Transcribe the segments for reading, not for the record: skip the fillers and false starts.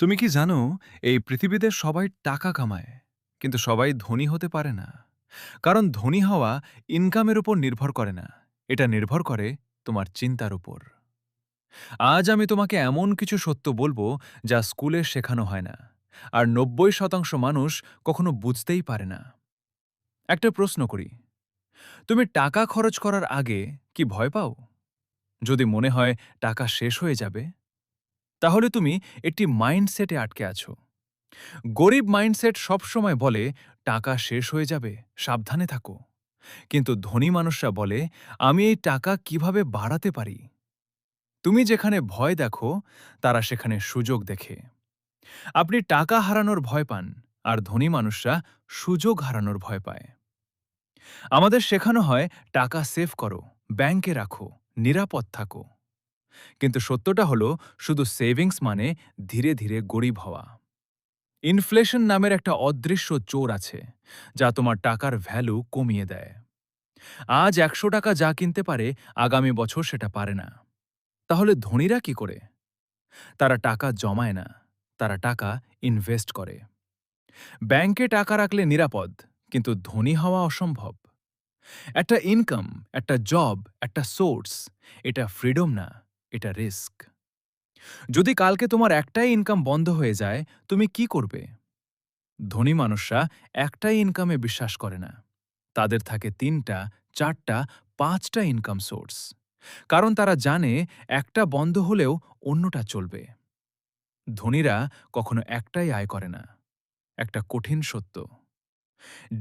তুমি কি জানো এই পৃথিবীতে সবাই টাকা কামায় কিন্তু সবাই ধনী হতে পারে না। কারণ ধনী হওয়া ইনকামের উপর নির্ভর করে না, এটা নির্ভর করে তোমার চিন্তার উপর। আজ আমি তোমাকে এমন কিছু সত্য বলবো যা স্কুলে শেখানো হয় না, আর ৯০% মানুষ কখনো বুঝতেই পারে না। একটা প্রশ্ন করি, তুমি টাকা খরচ করার আগে কি ভয় পাও? যদি মনে হয় টাকা শেষ হয়ে যাবে, তাহলে তুমি একটি মাইন্ডসেটে আটকে আছো। গরিব মাইন্ডসেট সবসময় বলে টাকা শেষ হয়ে যাবে, সাবধানে থাকো। কিন্তু ধনী মানুষরা বলে আমি এই টাকা কিভাবে বাড়াতে পারি। তুমি যেখানে ভয় দেখো, তারা সেখানে সুযোগ দেখে। আপনি টাকা হারানোর ভয় পান, আর ধনী মানুষরা সুযোগ হারানোর ভয় পায়। আমাদের শেখানো হয় টাকা সেভ করো, ব্যাংকে রাখো, নিরাপদ থাকো। কিন্তু সত্যটা হলো শুধু সেভিংস মানে ধীরে ধীরে গরিব হওয়া। ইনফ্লেশন নামের একটা অদৃশ্য চোর আছে, যা তোমার টাকার ভ্যালু কমিয়ে দেয়। আজ ১০০ টাকা যা কিনতে পারে, আগামী বছর সেটা পারে না। তাহলে ধনীরা কি করে? তারা টাকা জমায় না, তারা টাকা ইনভেস্ট করে। ব্যাংকে টাকা রাখলে নিরাপদ, কিন্তু ধনী হওয়া অসম্ভব। একটা ইনকাম, একটা জব, একটা সোর্স, এটা ফ্রিডম না, এটা রিস্ক। যদি কালকে তোমার একটাই ইনকাম বন্ধ হয়ে যায়, তুমি কি করবে? ধনী মানুষরা একটাই ইনকামে বিশ্বাস করে না, তাদের থাকে ৩টা, ৪টা, ৫টা ইনকাম সোর্স। কারণ তারা জানে একটা বন্ধ হলেও অন্যটা চলবে। ধনীরা কখনো একটাই আয় করে না, একটা কঠিন সত্য।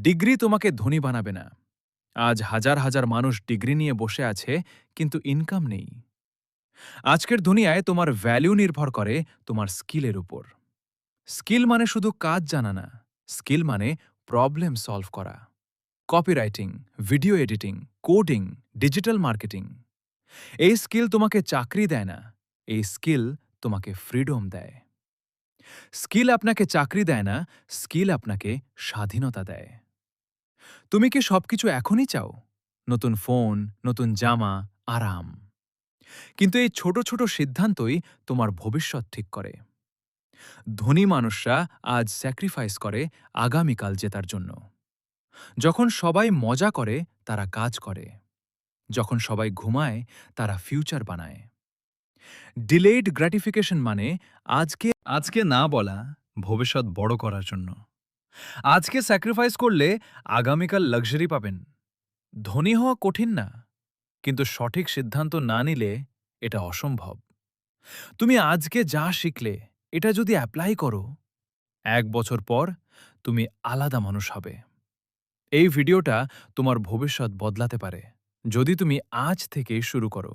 ডিগ্রি তোমাকে ধনী বানাবে না। আজ হাজার হাজার মানুষ ডিগ্রি নিয়ে বসে আছে, কিন্তু ইনকাম নেই। আজকের দুনিয়ায় তোমার ভ্যালু নির্ভর করে তোমার স্কিলের উপর। স্কিল মানে শুধু কাজ জানা না, স্কিল মানে প্রবলেম সলভ করা। Copywriting, video editing, coding, digital marketing. এই স্কিল তোমাকে চাকরি দেয় না, এই স্কিল তোমাকে ফ্রিডম দেয়। স্কিল আপনাকে চাকরি দেয় না, স্কিল আপনাকে স্বাধীনতা দেয়। তুমি কি সবকিছু এখনই চাও? নতুন ফোন, নতুন জামা, আরাম। কিন্তু এই ছোট ছোট সিদ্ধান্তই তোমার ভবিষ্যৎ ঠিক করে। ধনী মানুষরা আজ স্যাক্রিফাইস করে আগামীকাল জেতার জন্য। যখন সবাই মজা করে, তারা কাজ করে। যখন সবাই ঘুমায়, তারা ফিউচার বানায়। ডিলেড গ্র্যাটিফিকেশন মানে আজকে আজকে না বলা, ভবিষ্যৎ বড় করার জন্য। আজকে স্যাক্রিফাইস করলে আগামীকাল লাক্সারি পাবেন। ধনী হওয়া কঠিন না, কিন্তু সঠিক সিদ্ধান্ত না নিলে এটা অসম্ভব। তুমি আজকে যা শিখলে, এটা যদি অ্যাপ্লাই করো, ১ বছর পর তুমি আলাদা মানুষ হবে। এই ভিডিওটা তোমার ভবিষ্যৎ বদলাতে পারে, যদি তুমি আজ থেকেই শুরু করো।